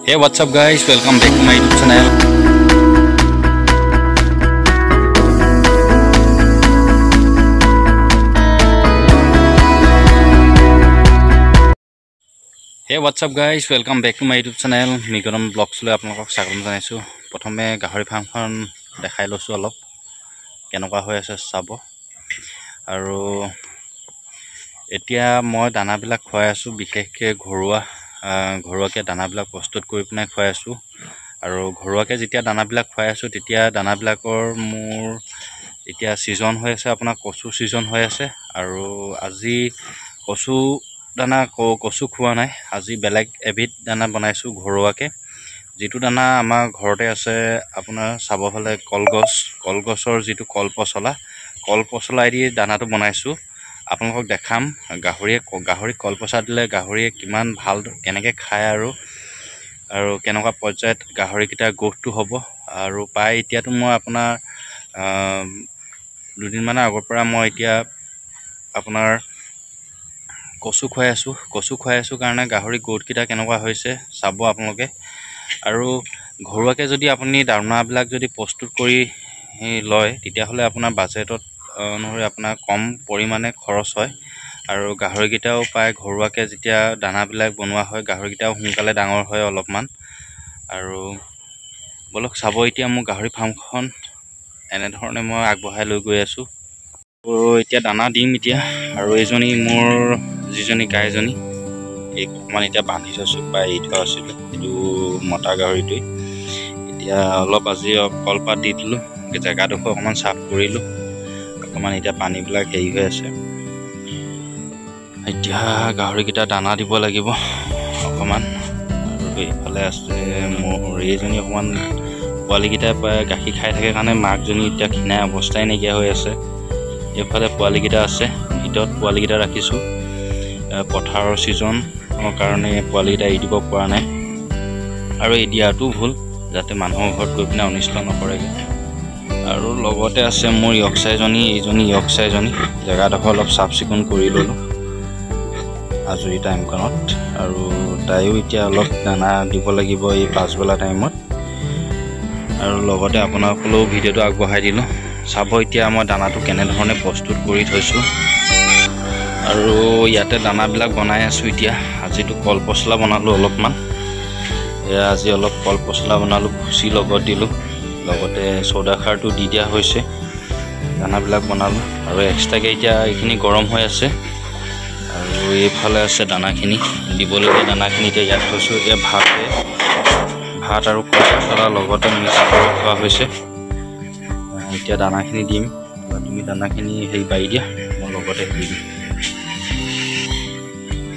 Hey, what's up guys, welcome back to my YouTube channel. Hey, what's up guys, welcome back to my YouTube channel. Mikoram vlogs লৈ আপোনালোকক স্বাগতম জনাইছো। প্ৰথমে গাহৰি ফাৰ্মখন দেখাই লৈছো অলপ কেনেকুৱা হৈ আছে চাব। আৰু এতিয়া মই দানাবিলাক খুৱাই আছো, বিশেষকৈ ঘৰুৱাকে দানাবিলাক প্ৰস্তুত কৰি পিনে খুৱাই আছো। আৰু ঘৰুৱাকে যেতিয়া দানাবিলাক খুৱাই আছো তেতিয়া দানাবিলাকৰ মোৰ এতিয়া সিজন হৈ আছে, আপোনাৰ কচু সিজন হৈ আছে। আৰু আজি কচু খোৱা নাই, আজি বেলেগ এবিধ দানা বনাইছো ঘৰুৱাকে। যিটো দানা আমাৰ ঘৰতে আছে, আপোনাৰ চাব হলে কলগছৰ যিটো কলপচলা দি দানাটো বনাইছো। আপোনালোকক দেখাম গাহৰি কলপচলা দিলে গাহৰিয়ে কিমান ভাল কেনেকৈ খায় আৰু কেনেকুৱা পৰ্যায়ত গাহৰিকেইটাৰ গ্ৰোথটো হ'ব। আৰু প্ৰায় এতিয়াতো মই আপোনাৰ দুদিনমানৰ আগৰ পৰা মই এতিয়া আপোনাৰ কচু খুৱাই আছো কাৰণে গাহৰি গ্ৰোথকেইটা কেনেকুৱা হৈছে চাব আপোনালোকে। আৰু ঘৰুৱাকে যদি আপুনি দানাবিলাক যদি প্ৰস্তুত কৰি লয় তেতিয়াহ'লে আপোনাৰ বাজেটত অনুসৰি আপোনাৰ কম পৰিমাণে খৰচ হয়। আৰু গাহৰিকেইটাও প্ৰায় ঘৰুৱাকে যেতিয়া দানাবিলাক বনোৱা হয় গাহৰিকেইটাও সোনকালে ডাঙৰ হয় অলপমান। আৰু বলক চাব এতিয়া মোৰ গাহৰি ফাৰ্মখন এনেধৰণে মই আগবঢ়াই লৈ গৈ আছো। এতিয়া দানা দিম এতিয়া। আৰু এইজনী মোৰ যিজনী গাইজনী এই অকণমান এতিয়া বান্ধি থৈছো, প্ৰায় এৰি থোৱা আছিলে, এইটো মতা গাহৰিটোৱে। এতিয়া অলপ আজি কলপাত দি দিলোঁ, জেগাডোখৰ অকণমান চাফ কৰিলোঁ, অকণমান এতিয়া পানীবিলাক হেৰি হৈ আছে। এতিয়া গাহৰিকেইটা দানা দিব লাগিব অকণমান। আৰু এইফালে আছে মোৰ এইজনী অকণমান পোৱালিকেইটাই প্ৰায় গাখীৰ খাই থাকে কাৰণে মাকজনী এতিয়া ক্ষীণাই অৱস্থাই নাইকিয়া হৈ আছে। এইফালে পোৱালিকেইটা আছে, ভিতৰত পোৱালিকেইটা ৰাখিছোঁ। পথাৰৰ ছিজনৰ কাৰণে পোৱালিকেইটা এৰি দিব পৰা নাই, আৰু এৰি দিয়াটো ভুল যাতে মানুহৰ ঘৰত গৈ পিনে অনিষ্ট নকৰেগৈ। আৰু লগতে আছে মোৰ এইজনী য়কচাইজনী জেগাডোখৰ অলপ চাফ চিকুণ কৰি ল'লোঁ আজৰি টাইমখনত। আৰু তাইও এতিয়া অলপ দানা দিব লাগিব এই পাছবেলা টাইমত। আৰু লগতে আপোনালোকলৈও ভিডিঅ'টো আগবঢ়াই দিলোঁ চাব। এতিয়া মই দানাটো কেনেধৰণে প্ৰস্তুত কৰি থৈছোঁ আৰু ইয়াতে দানাবিলাক বনাই আছোঁ। এতিয়া আজিতো কলপচলা বনালোঁ অলপমান, আজি অলপ কলপচলা বনালোঁ, ভুচি লগত দিলোঁ, লগতে চৌদা খাৰটো দি দিয়া হৈছে। দানাবিলাক বনালোঁ আৰু এক্সট্ৰাকৈ এতিয়া এইখিনি গৰম হৈ আছে। আৰু এইফালে আছে দানাখিনি দিবলগীয়া দানাখিনি এতিয়া ইয়াত থৈছোঁ। এতিয়া ভাত আৰু কলপচলা লগতে মিক্স কৰি থোৱা হৈছে। এতিয়া দানাখিনি দিম, তুমি দানাখিনি বাঢ়ি দিয়া, মই লগতে দি দিম।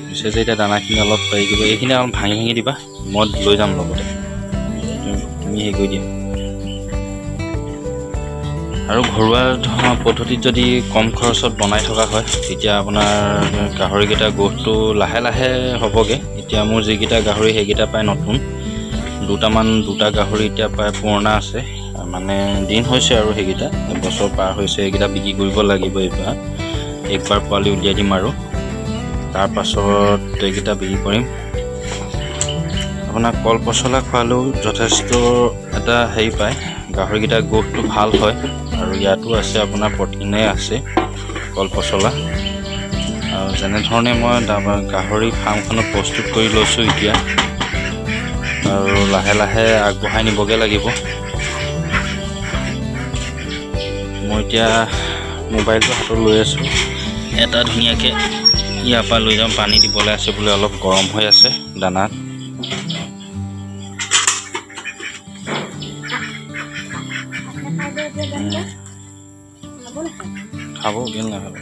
পিছে যে এতিয়া দানাখিনি অলপ পাৰি দিব, এইখিনি অলপ ভাঙি দিবা, মই লৈ যাম লগতে, তুমি কৰি দিয়া। আৰু ঘৰুৱা পদ্ধতিত যদি কম খৰচত বনাই থকা হয় তেতিয়া আপোনাৰ গাহৰিকেইটা গ্ৰোথটো লাহে লাহে হ'বগৈ। এতিয়া মোৰ যিকেইটা গাহৰি সেইকেইটা প্ৰায় নতুন, দুটা গাহৰি এতিয়া প্ৰায় পুৰণা আছে, মানে দিন হৈছে আৰু সেইকেইটা এবছৰ পাৰ হৈছে। সেইকেইটা বিক্ৰী কৰিব লাগিব একবাৰ পোৱালি উলিয়াই দিম আৰু তাৰ পাছত এইকেইটা বিক্ৰী কৰিম। আপোনাৰ কলপচলা খোৱালেও যথেষ্ট এটা হেৰি পায়, গাহৰিকেইটাৰ গ্ৰোথটো ভাল হয়। আৰু ইয়াতো আছে আপোনাৰ প্ৰটিনে আছে কলপচলা। আৰু যেনেধৰণে মই গাহৰি ফাৰ্মখনত প্ৰস্তুত কৰি লৈছোঁ এতিয়া, আৰু লাহে লাহে আগবঢ়াই নিবগৈ লাগিব। মই এতিয়া মোবাইলটো হাতত লৈ আছোঁ, এটা ধুনীয়াকৈ ইয়াৰ পৰা লৈ যাম। পানী দিবলৈ আছে বোলে, অলপ গৰম হৈ আছে দানাত। খাব দিন নাখাব,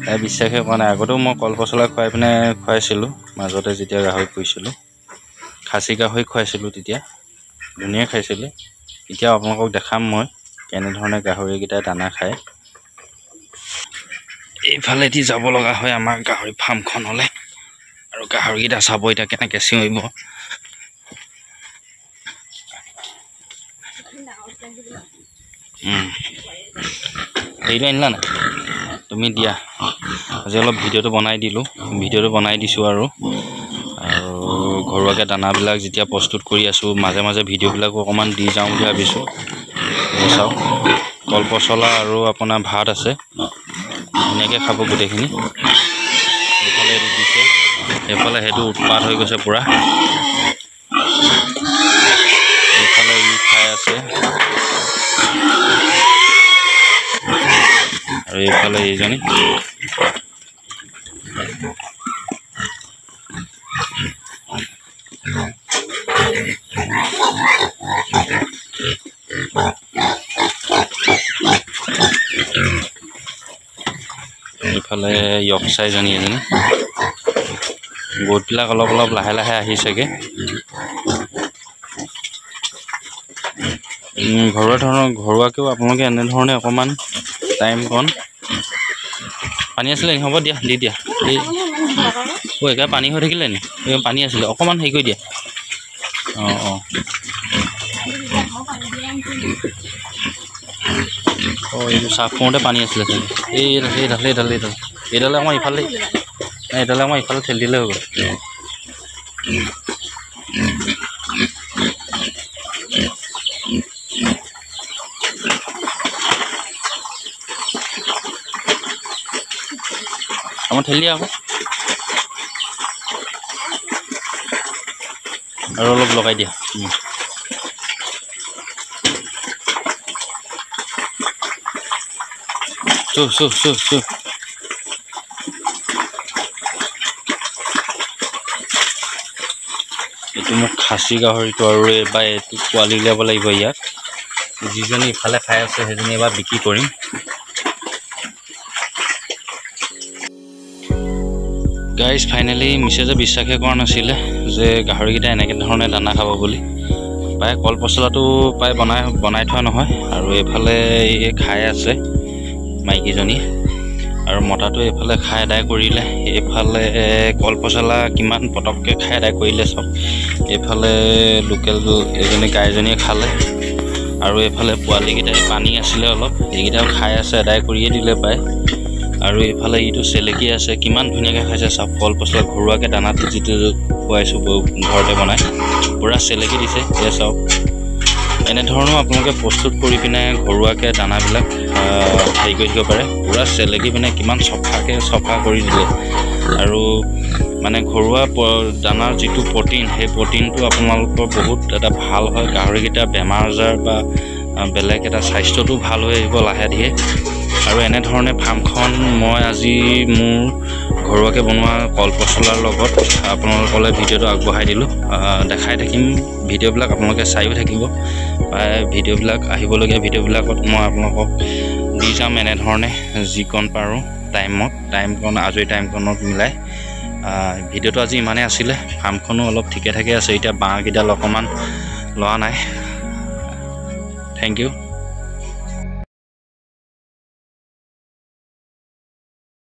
তাই বিশ্বাসে কৰা নাই। আগতেও মই কলপচলা খুৱাই পিনে খুৱাইছিলোঁ, মাজতে যেতিয়া গাহৰি পুহিছিলোঁ, খাচী গাহৰি খুৱাইছিলোঁ, তেতিয়া ধুনীয়া খাইছিলে। এতিয়া আপোনালোকক দেখাম মই কেনেধৰণে গাহৰিকেইটাই দানা খায়। এইফালেদি যাব লগা হয় আমাৰ গাহৰি ফাৰ্মখনলৈ, আৰু গাহৰিকেইটা চাব এতিয়া কেনেকৈ চিঞৰিব। এইটো আনিলা নাই? তুমি দিয়া আজি অলপ ভিডিঅ'টো বনাই দিছোঁ আৰু ঘৰুৱাকৈ দানাবিলাক যেতিয়া প্ৰস্তুত কৰি আছোঁ মাজে মাজে ভিডিঅ'বিলাকো অকণমান দি যাওঁ বুলি ভাবিছোঁ চাওক কলপচলা আৰু আপোনাৰ ভাত আছে ধুনীয়াকৈ খাব গোটেইখিনি এইফালে এইটো দিছে এইফালে সেইটো উৎপাত হৈ গৈছে পূৰা এইফালে ই খাই আছে আৰু এইফালে এইজনী এইফালে য়কচাইজনী এজনী গোটবিলাক অলপ অলপ লাহে লাহে আহিছেগৈ ঘৰুৱাকৈও আপোনালোকে এনেধৰণে অকণমান টাইমকণ পানী আছিলে হ'ব দিয়া দি দিয়া এই একেবাৰে পানী হৈ থাকিলে নি পানী আছিলে অকণমান হেৰি কৰি দিয়া এইটো চাফ কৰোঁতে পানী আছিলে চাগে এইডালে আমাৰ ইফালে ঠেলি দিলে হৈ গ'ল আমাৰ ঠেলি দিয়া আকৌ আৰু অলপ লগাই দিয়া এইটো মোক খাচী গাহৰিটো আৰু এবাৰ এইটো পোৱালি উলিয়াব লাগিব ইয়াত যিজনী ইফালে খাই আছে সেইজনী এবাৰ বিক্ৰী কৰিম গাইজ ফাইনেলি মিছেজে বিশ্বাসে কৰা নাছিলে যে গাহৰিকেইটা এনেকৈ ধৰণে দানা খাব বুলি প্ৰায় কলপচলাটো প্ৰায় বনাই থোৱা নহয় আৰু এইফালে এই খাই আছে মাইকীজনী আৰু মতাটো এইফালে খাই আদায় কৰিলে এইফালে কলপচলা কিমান পটককৈ খাই আদায় কৰিলে চব এইফালে লোকেল এজনী গাইজনীয়ে খালে আৰু এইফালে পোৱালিকেইটাই পানী আছিলে অলপ এইকেইটাও খাই আছে আদায় কৰিয়ে দিলে প্ৰায় আৰু এইফালে ইটো চেলেকি আছে কিমান ধুনীয়াকৈ খাইছে চব কলপচলা ঘৰুৱাকৈ দানাটো যিটো খুৱাইছোঁ ঘৰতে বনাই পূৰা চেলেকি দিছে এই চব এনেধৰণৰ আপোনালোকে প্ৰস্তুত কৰি পিনে ঘৰুৱাকৈ দানাবিলাক হেৰি কৰি দিব পাৰে পূৰা চেলেকি পিনে কিমান চফা কৰি দিলে আৰু মানে ঘৰুৱা দানাৰ যিটো প্ৰটিন সেই প্ৰটিনটো আপোনালোকৰ বহুত এটা ভাল হয় গাহৰিকেইটা বেমাৰ আজাৰ বা বেলেগ এটা স্বাস্থ্যটো ভাল হৈ আহিব লাহে ধীৰে আৰু এনেধৰণে ফাৰ্মখন মই আজি মোৰ ঘৰুৱাকৈ বনোৱা কলপচলাৰ লগত আপোনালোকলৈ ভিডিঅ'টো আগবঢ়াই দিলোঁ দেখাই থাকিম ভিডিঅ'বিলাক আপোনালোকে চাইও থাকিব ভিডিঅ'বিলাক আহিবলগীয়া ভিডিঅ'বিলাকত মই আপোনালোকক দি যাম এনেধৰণে যিকণ পাৰোঁ টাইমকণ আজৰি টাইমকণত মিলাই ভিডিঅ'টো আজি ইমানেই আছিলে ফাৰ্মখনো অলপ ঠিকে ঠাকে আছে এতিয়া বাঁহকেইডাল অকণমান লোৱা নাই থেংক ইউ